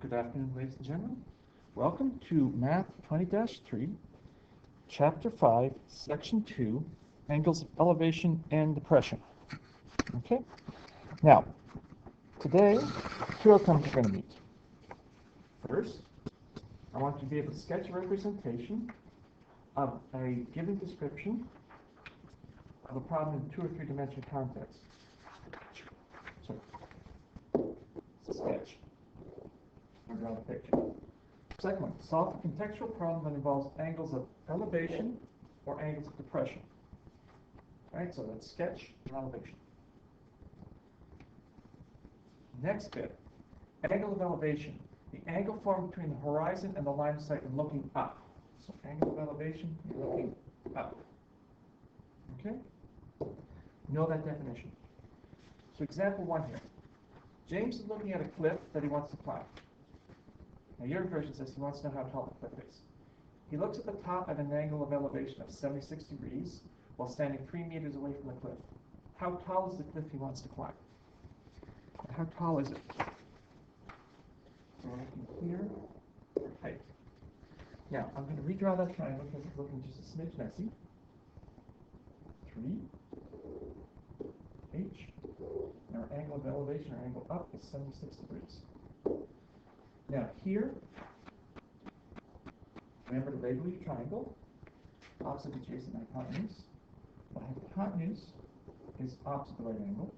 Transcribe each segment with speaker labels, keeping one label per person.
Speaker 1: Good afternoon, ladies and gentlemen. Welcome to Math 20-3, Chapter 5, Section 2, Angles of Elevation and Depression. Okay? Now, today, two outcomes are going to meet. First, I want you to be able to sketch a representation of a given description of a problem in 2 or 3 dimensional context. So, sketch. Or draw the picture. Second one, solve a contextual problem that involves angles of elevation or angles of depression. Right, so that's sketch and elevation. Next bit, angle of elevation. The angle formed between the horizon and the line of sight when looking up. So angle of elevation, you're looking up. Okay? Know that definition. So example 1 here. James is looking at a cliff that he wants to climb. Now your version says he wants to know how tall the cliff is. He looks at the top at an angle of elevation of 76 degrees while standing 3 meters away from the cliff. How tall is the cliff he wants to climb? How tall is it? So we're looking here for height. Now I'm going to redraw that triangle because it's looking just a smidge messy. 3 H. And our angle of elevation, our angle up, is 76 degrees. Now here, remember to label your triangle, opposite adjacent hypotenuse. The hypotenuse is opposite the right angle.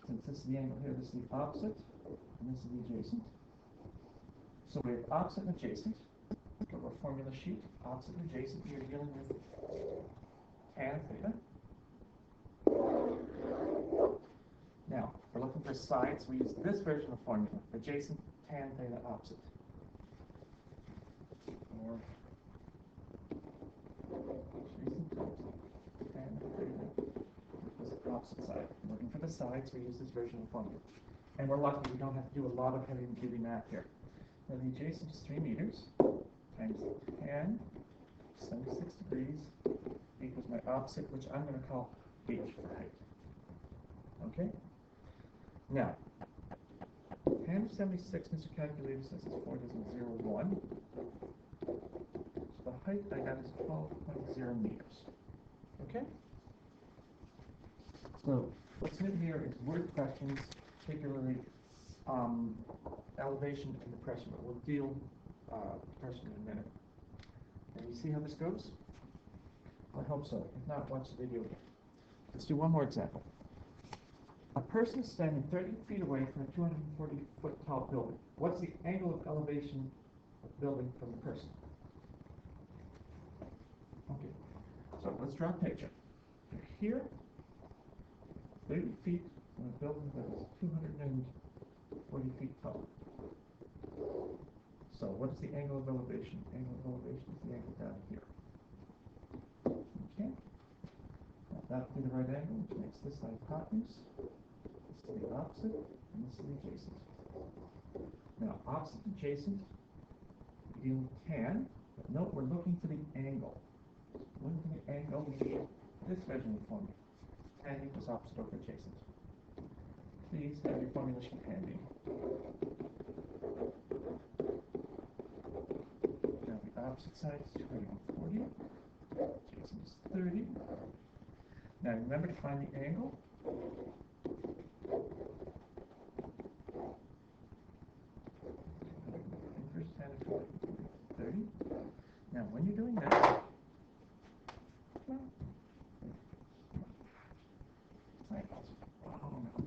Speaker 1: Since this is the angle here, this is the opposite, and this is the adjacent. So we have opposite and adjacent. Go to our formula sheet, opposite and adjacent, you're dealing with tan theta. Now, we're looking for sides. We use this version of formula, adjacent, tan theta, opposite. Or adjacent, tan theta, was the opposite side. We're looking for the sides, we use this version of formula. And we're lucky we don't have to do a lot of heavy-duty math here. Now the adjacent is 3 meters times tan, 76 degrees, equals my opposite, which I'm going to call H for height. Okay? Now, tan of 76, Mr. Calculator says is 4.01. So the height I got is 12.0 meters. Okay? So, what's new here is word questions, particularly elevation and depression, but we'll deal depression in a minute. And you see how this goes? I hope so. If not, watch the video again. Let's do one more example. A person is standing 30 feet away from a 240-foot tall building. What's the angle of elevation of the building from the person? Okay, so let's draw a picture. Here, 30 feet from a building that is 240 feet tall. So what is the angle of elevation? Angle of elevation is the angle down here. Okay, now that would be the right angle, which makes this the hypotenuse. This is the opposite, and this is the adjacent. Now, opposite adjacent, we deal with tan, but note we're looking for the angle. Looking for the angle, we need this version of the formula. Tan equals opposite over adjacent. Please have your formula sheet handy. Now, the opposite side is 240, adjacent is 30. Now, remember to find the angle. Inverse tan of 30. Now, when you're doing that, don't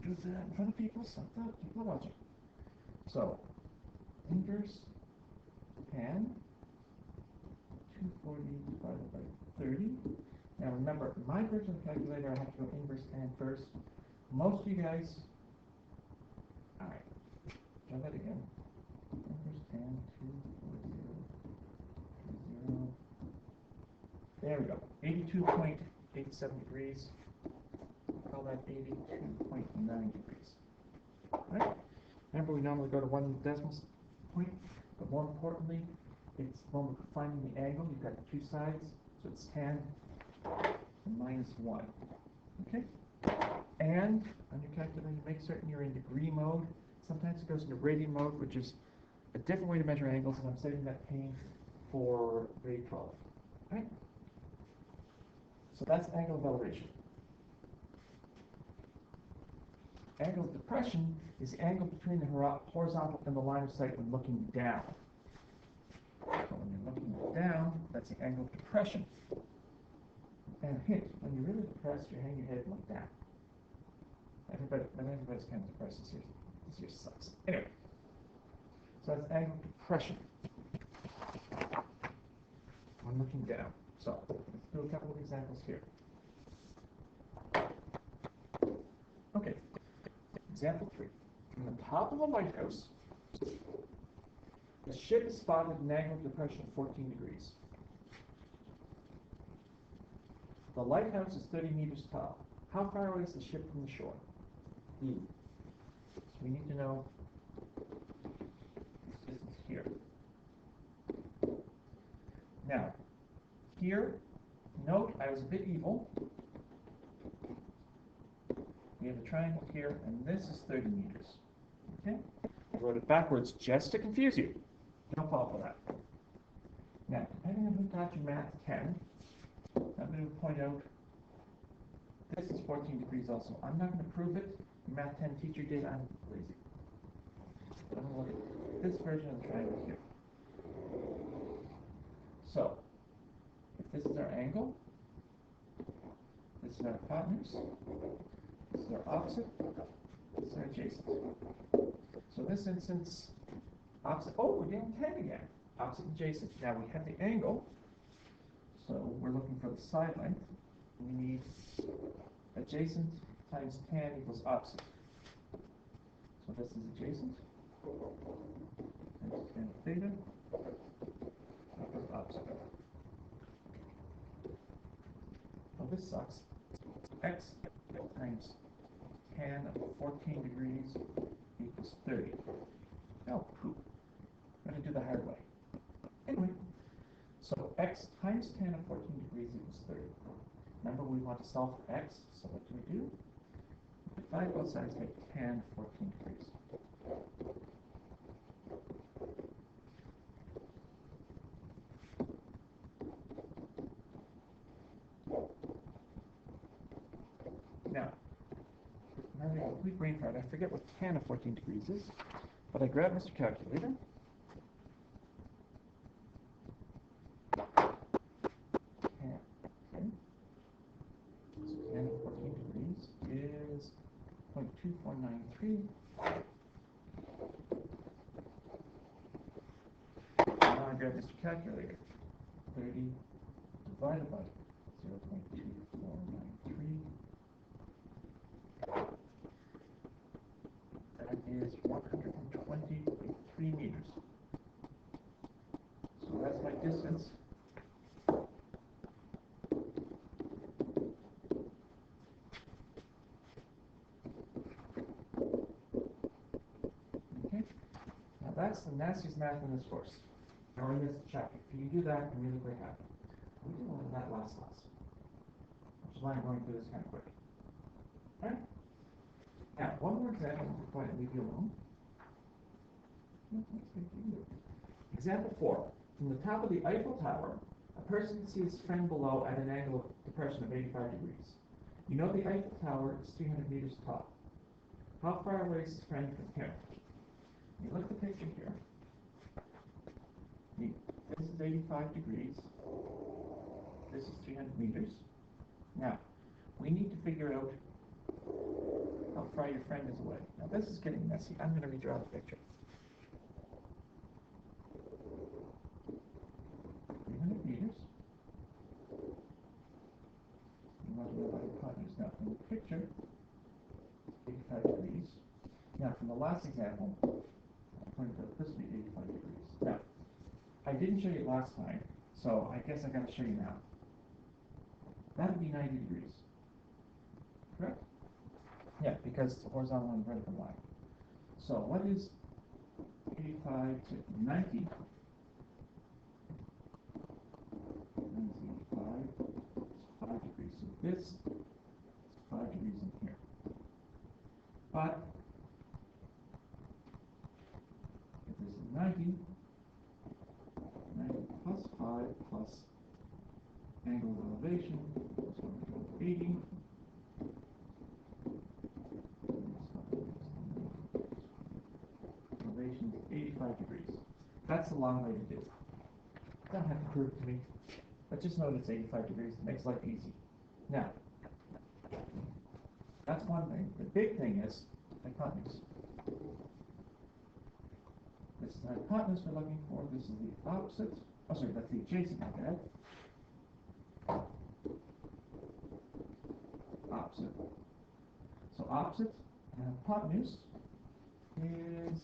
Speaker 1: do that in front of people. Stop that. People are watching. So, inverse tan 240 divided by 30. Now, remember, my version of the calculator, I have to go inverse tan first. Most of you guys, all right, try that again. Inverse tan 240. There we go. 82.87 degrees. Call that 82.9 degrees. All right. Remember, we normally go to 1 decimal point, but more importantly, it's when we're finding the angle. You've got 2 sides, so it's tan and minus 1. Okay. And on your calculator, make certain you're in degree mode. Sometimes it goes into radian mode, which is a different way to measure angles, and I'm saving that pain for grade 12. Right? So that's angle of elevation. Angle of depression is the angle between the horizontal and the line of sight when looking down. So when you're looking down, that's the angle of depression. And hint, when you're really depressed, you hang your head and look down. Everybody's kind of depressed this year. This year sucks. Anyway, so that's angle of depression when looking down. So let's do a couple of examples here. Okay, example 3. From the top of a lighthouse, the ship is spotted at an angle of depression of 14 degrees. The lighthouse is 30 meters tall. How far away is the ship from the shore? So we need to know this distance here. Now, here, note I was a bit evil. We have a triangle here, and this is 30 meters. Okay? I wrote it backwards just to confuse you. Don't fall for that. Now, depending on who taught you math 10, I'm going to point out this is 14 degrees also. I'm not going to prove it. The math 10 teacher did. I'm lazy. I'm going to look at this version of the triangle here. So, if this is our angle, this is our hypotenuse, this is our opposite, this is our adjacent. So this instance, opposite, oh, we're doing 10 again. Opposite and adjacent. Now we have the angle, so we're looking for the side length. We need adjacent times tan equals opposite. So this is adjacent, times tan theta, equals opposite. Well, this sucks. X times tan of 14 degrees equals 30. Oh, poop. I'm going to do the hard way. Anyway, so x times tan of 14 degrees equals 30. Remember, we want to solve for x, so what do? Divide both sides by tan 14 degrees. Now, I'm having a complete brain fart. I forget what tan of 14 degrees is, but I grab Mr. Calculator. Okay. So tan of 14 degrees is 0.2493. Now I grab Mr. Calculator. 30 divided by 0.2493. That is 123 meters. So that's my distance. Okay. Now that's the nastiest math in this course, or in this chapter. If you do that, I'm really very happy. We did one of that last class, which is why I'm going through this kind of quick. All right. Now, one more example before I leave you alone. Example 4. From the top of the Eiffel Tower, a person can see his friend below at an angle of depression of 85 degrees. You know the Eiffel Tower is 300 meters tall. How far away is his friend from him? You look at the picture here. This is 85 degrees. This is 300 meters. Now, we need to figure out how far your friend is away. Now this is getting messy. I'm going to redraw the picture. 300 meters. You want to know about hypotenuse. Now from the picture, 85 degrees. Now from the last example, I'm going to put this would be 85 degrees. Now, I didn't show you last time, so I guess I got to show you now. That would be 90 degrees. Correct? Yeah, because it's a horizontal and vertical line. So what is 85 to 90? 85 is 5 degrees. So this is 5 degrees in here. But 90. 90 plus 5 plus angle of elevation, so 80. Elevation is 85 degrees. That's a long way to do it. Don't have to prove it to me, but just know it's 85 degrees. It makes life easy. Now, that's one thing. The big thing is hypotenuse. This is the hypotenuse we're looking for. This is the opposite. Oh, sorry, that's the adjacent, my bad. Opposite. So opposite and hypotenuse is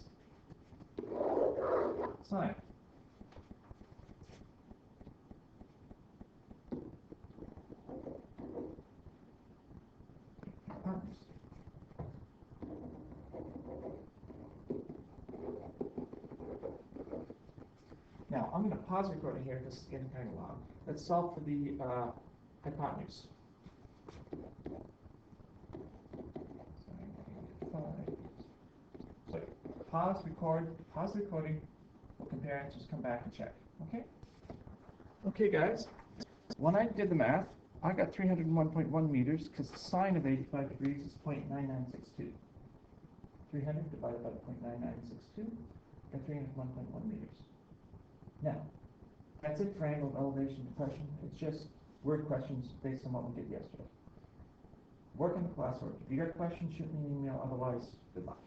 Speaker 1: sine. Hypotenuse. Now, I'm going to pause recording here. This is getting kind of long. Let's solve for the hypotenuse. So, pause the recording. We'll compare answers, come back and check. Okay? Okay, guys. When I did the math, I got 301.1 meters because the sine of 85 degrees is 0.9962. 300 divided by 0.9962, got 301.1 meters. Now, that's it for angle of elevation depression. It's just word questions based on what we did yesterday. Work in the classwork. If you got questions, shoot me an email. Otherwise, good luck.